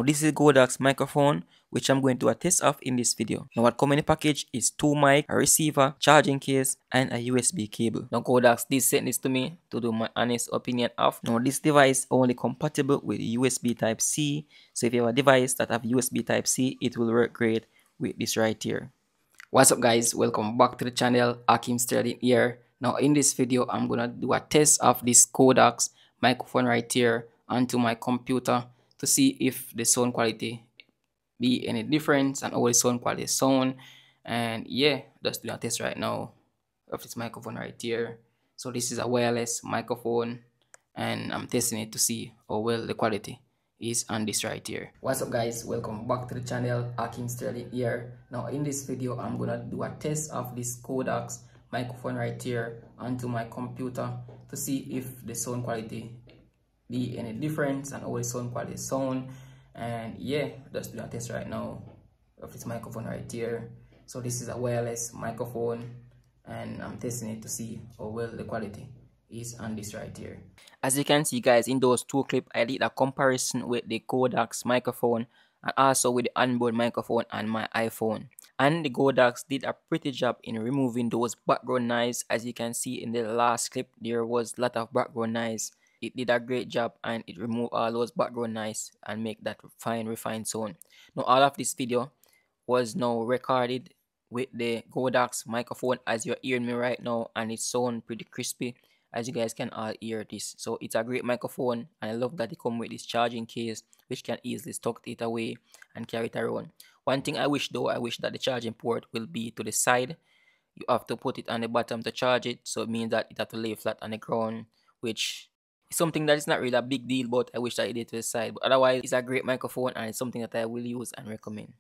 Now this is Godox microphone which I'm going to do a test of in this video. Now what come in the package is 2 mic, a receiver, charging case, and a USB cable. Now Godox did send this to me to do my honest opinion of. Now this device only compatible with USB Type-C, so if you have a device that have USB Type-C, it will work great with this right here. What's up guys, welcome back to the channel. Akim Sterling here. Now in this video I'm gonna do a test of this Godox microphone right here onto my computer to see if the sound quality be any difference and how the sound quality sound. And yeah, just doing a test right now of this microphone right here. So this is a wireless microphone and I'm testing it to see how well the quality is on this right here. What's up guys, welcome back to the channel. Akim Sterling here. Now in this video I'm gonna do a test of this Godox microphone right here onto my computer to see if the sound quality be any difference and how the sound quality sound. And yeah, just doing a test right now of this microphone right here. So this is a wireless microphone and I'm testing it to see how well the quality is on this right here. As you can see guys, in those two clips I did a comparison with the Godox microphone and also with the onboard microphone on my iPhone. And the Godox did a pretty job in removing those background noise. As you can see in the last clip, there was a lot of background noise. It did a great job and it removed all those background noise and make that fine refined sound. Now all of this video was now recorded with the Godox microphone as you're hearing me right now, and it sounds pretty crispy as you guys can all hear this. So it's a great microphone and I love that it comes with this charging case which can easily tuck it away and carry it around. One thing I wish though, I wish that the charging port will be to the side. You have to put it on the bottom to charge it, so it means that it have to lay flat on the ground, which is something that is not really a big deal, but I wish that it did to the side. But otherwise, it's a great microphone and it's something that I will use and recommend.